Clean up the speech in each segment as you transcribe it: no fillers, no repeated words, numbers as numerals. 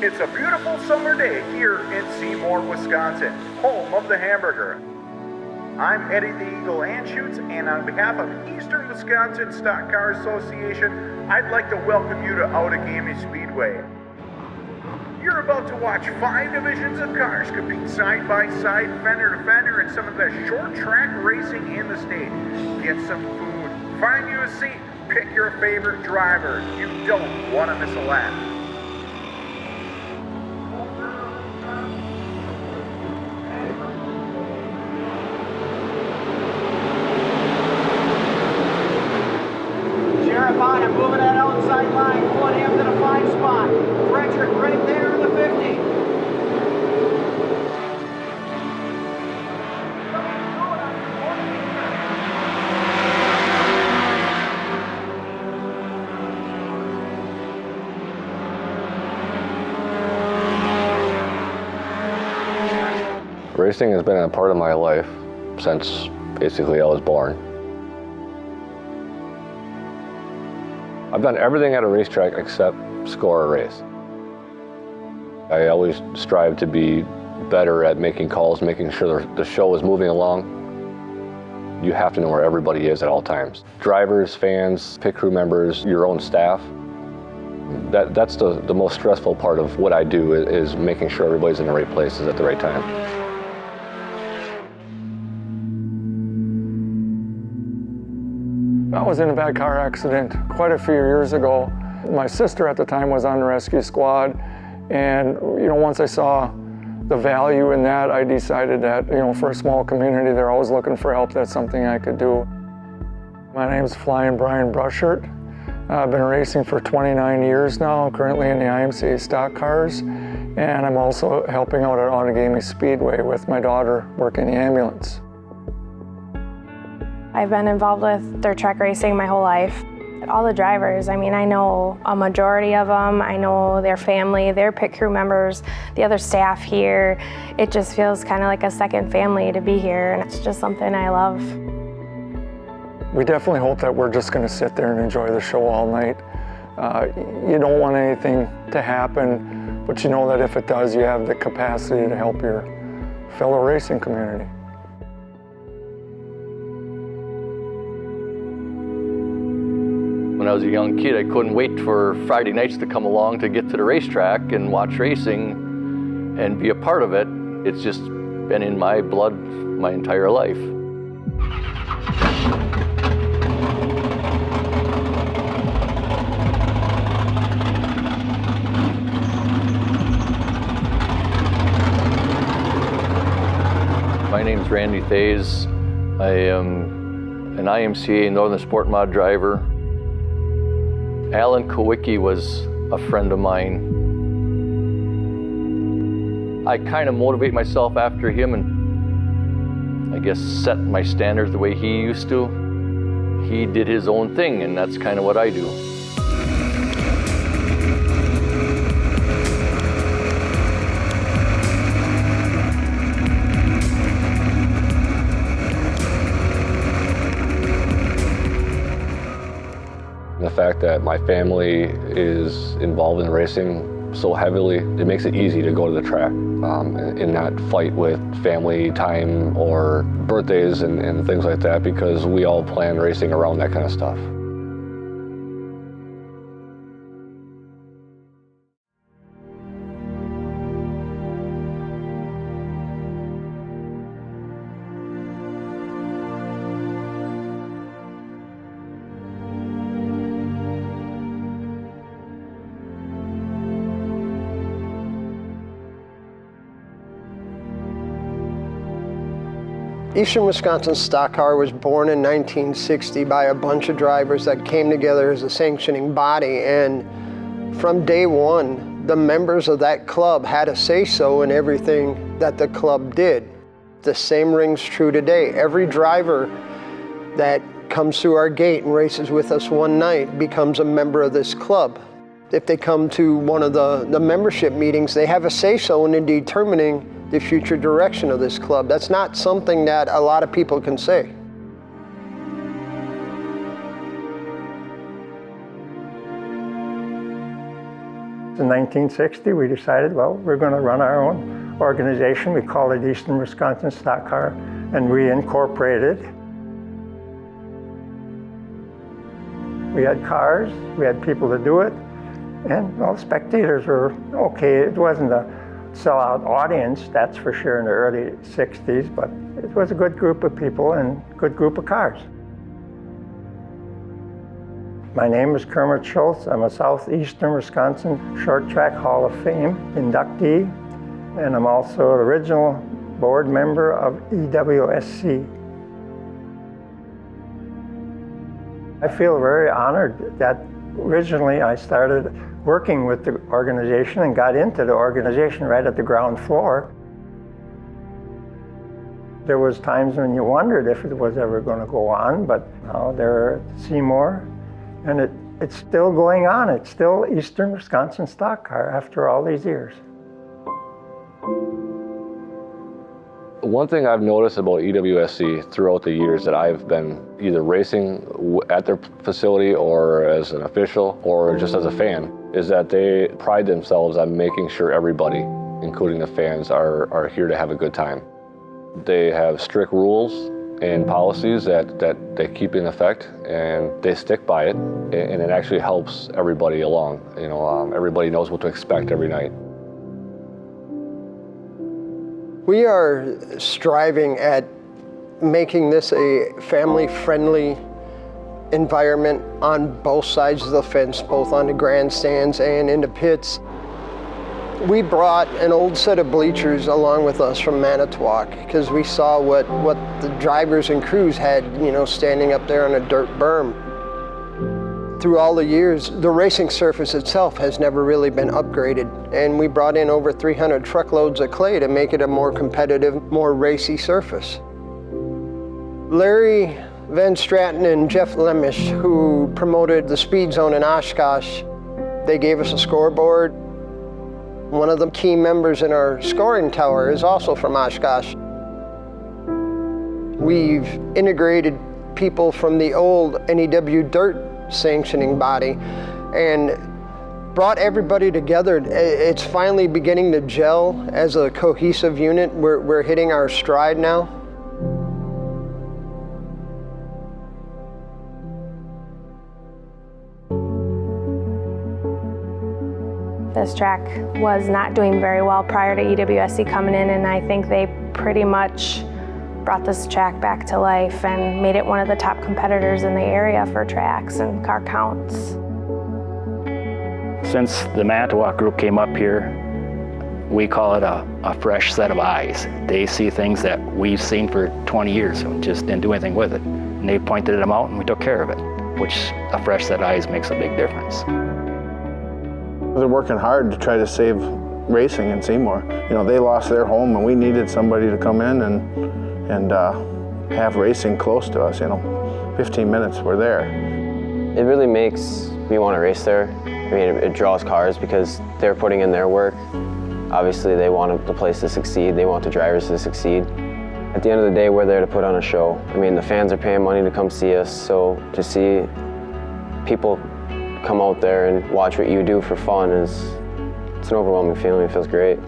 It's a beautiful summer day here in Seymour, Wisconsin, home of the hamburger. I'm Eddie the Eagle Anschutz, and on behalf of Eastern Wisconsin Stock Car Association, I'd like to welcome you to Outagamie Speedway. You're about to watch 5 divisions of cars compete side by side, fender to fender, in some of the short track racing in the state. Get some food, find you a seat, pick your favorite driver. You don't want to miss a lap. Sheriff on him, moving that outside line, pulling him to the 5 spot. Frederick right there in the 50. Racing has been a part of my life since basically I was born. I've done everything at a racetrack except score a race. I always strive to be better at making calls, making sure the show is moving along. You have to know where everybody is at all times. Drivers, fans, pit crew members, your own staff. That's the most stressful part of what I do, is making sure everybody's in the right places at the right time. I was in a bad car accident quite a few years ago. My sister at the time was on the rescue squad, and once I saw the value in that, I decided that for a small community, they're always looking for help. That's something I could do. My name's Flying Brian Brushert. I've been racing for 29 years now, currently in the IMCA stock cars, and I'm also helping out at Outagamie Speedway with my daughter working the ambulance. I've been involved with dirt track racing my whole life. All the drivers, I know a majority of them. I know their family, their pit crew members, the other staff here. It just feels kind of like a second family to be here, and it's just something I love. We definitely hope that we're just going to sit there and enjoy the show all night. You don't want anything to happen, but you know that if it does, you have the capacity to help your fellow racing community. When I was a young kid, I couldn't wait for Friday nights to come along to get to the racetrack and watch racing and be a part of it. It's just been in my blood my entire life. My name's Randy Thays. I am an IMCA Northern Sport Mod driver. Alan Kowicki was a friend of mine. I kind of motivate myself after him and I guess set my standards the way he used to. He did his own thing, and that's kind of what I do. The fact that my family is involved in racing so heavily, it makes it easy to go to the track and not fight with family time or birthdays and things like that, because we all plan racing around that kind of stuff. Eastern Wisconsin Stock Car was born in 1960 by a bunch of drivers that came together as a sanctioning body, and from day one, the members of that club had a say-so in everything that the club did. The same rings true today. Every driver that comes through our gate and races with us one night becomes a member of this club. If they come to one of the membership meetings, they have a say-so in determining the future direction of this club. That's not something that a lot of people can say. In 1960, we decided, well, we're going to run our own organization. We called it Eastern Wisconsin Stock Car, and we incorporated. We had cars, we had people to do it, and well, spectators were okay. It wasn't a sellout audience, that's for sure, in the early 60s, but it was a good group of people and a good group of cars. My name is Kermit Schulz. I'm a Southeastern Wisconsin Short Track Hall of Fame inductee, and I'm also an original board member of EWSC. I feel very honored that originally I started working with the organization and got into the organization right at the ground floor. There was times when you wondered if it was ever going to go on, but now they're at Seymour, and it's still going on. It's still Eastern Wisconsin Stock Car after all these years. One thing I've noticed about EWSC throughout the years that I've been either racing at their facility or as an official or just as a fan is that they pride themselves on making sure everybody, including the fans, are here to have a good time. They have strict rules and policies that they keep in effect, and they stick by it, and it actually helps everybody along. You know, everybody knows what to expect every night. We are striving at making this a family-friendly environment on both sides of the fence, both on the grandstands and in the pits. We brought an old set of bleachers along with us from Manitowoc because we saw what the drivers and crews had, you know, standing up there on a dirt berm. Through all the years, the racing surface itself has never really been upgraded, and we brought in over 300 truckloads of clay to make it a more competitive, more racy surface. Larry Van Straten and Jeff Lemish, who promoted the Speed Zone in Anschutz, they gave us a scoreboard. One of the key members in our scoring tower is also from Anschutz. We've integrated people from the old NEW Dirt sanctioning body and brought everybody together. It's finally beginning to gel as a cohesive unit. We're hitting our stride now. This track was not doing very well prior to EWSC coming in, and I think they pretty much brought this track back to life and made it one of the top competitors in the area for tracks and car counts. Since the Manitowoc group came up here, we call it a fresh set of eyes. They see things that we've seen for 20 years and just didn't do anything with it. And they pointed them out and we took care of it, which a fresh set of eyes makes a big difference. They're working hard to try to save racing in Seymour. You know, they lost their home and we needed somebody to come in and have racing close to us, you know. 15 minutes, we're there. It really makes me want to race there. I mean, it draws cars because they're putting in their work. Obviously, they want the place to succeed. They want the drivers to succeed. At the end of the day, we're there to put on a show. I mean, the fans are paying money to come see us, so to see people come out there and watch what you do for fun it's an overwhelming feeling. It feels great.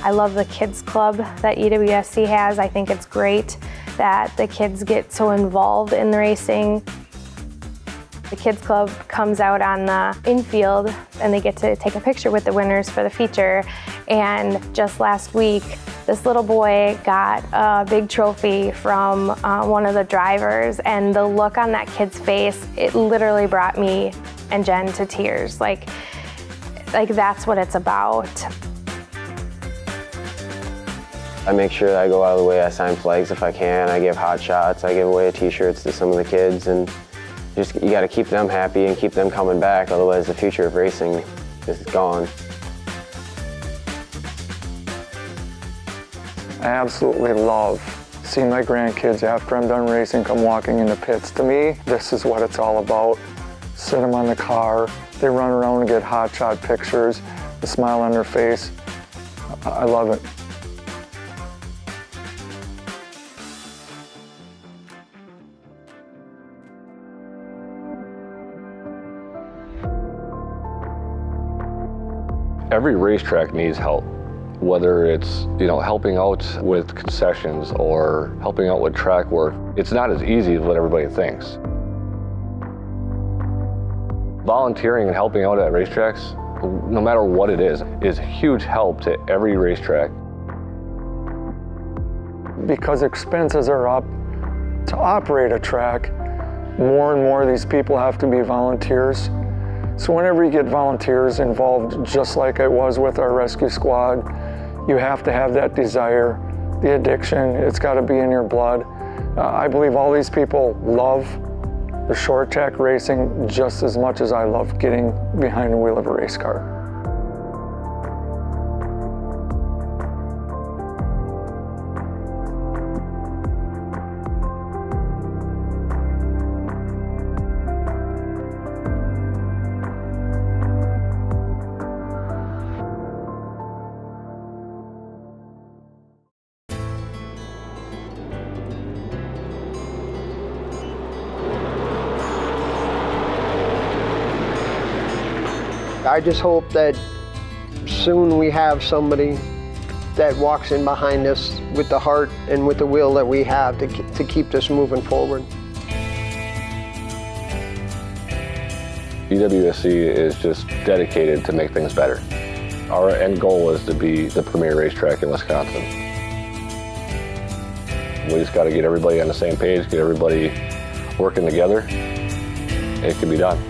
I love the kids club that EWSC has. I think it's great that the kids get so involved in the racing. The kids club comes out on the infield and they get to take a picture with the winners for the feature. And just last week, this little boy got a big trophy from one of the drivers, and the look on that kid's face, it literally brought me and Jen to tears. Like that's what it's about. I make sure that I go out of the way. I sign flags if I can. I give hot shots. I give away t-shirts to some of the kids, and you got to keep them happy and keep them coming back. Otherwise, the future of racing is gone. I absolutely love seeing my grandkids after I'm done racing come walking in the pits. To me, this is what it's all about. Sit them on the car, they run around and get hot shot pictures, the smile on their face. I love it. Every racetrack needs help, whether it's helping out with concessions or helping out with track work. It's not as easy as what everybody thinks. Volunteering and helping out at racetracks, no matter what it is a huge help to every racetrack. Because expenses are up to operate a track, more and more of these people have to be volunteers. So whenever you get volunteers involved, just like I was with our rescue squad, you have to have that desire, the addiction, it's got to be in your blood. I believe all these people love the short track racing just as much as I love getting behind the wheel of a race car. I just hope that soon we have somebody that walks in behind us with the heart and with the will that we have to keep this moving forward. EWSC is just dedicated to make things better. Our end goal is to be the premier racetrack in Wisconsin. We just got to get everybody on the same page, get everybody working together. It can be done.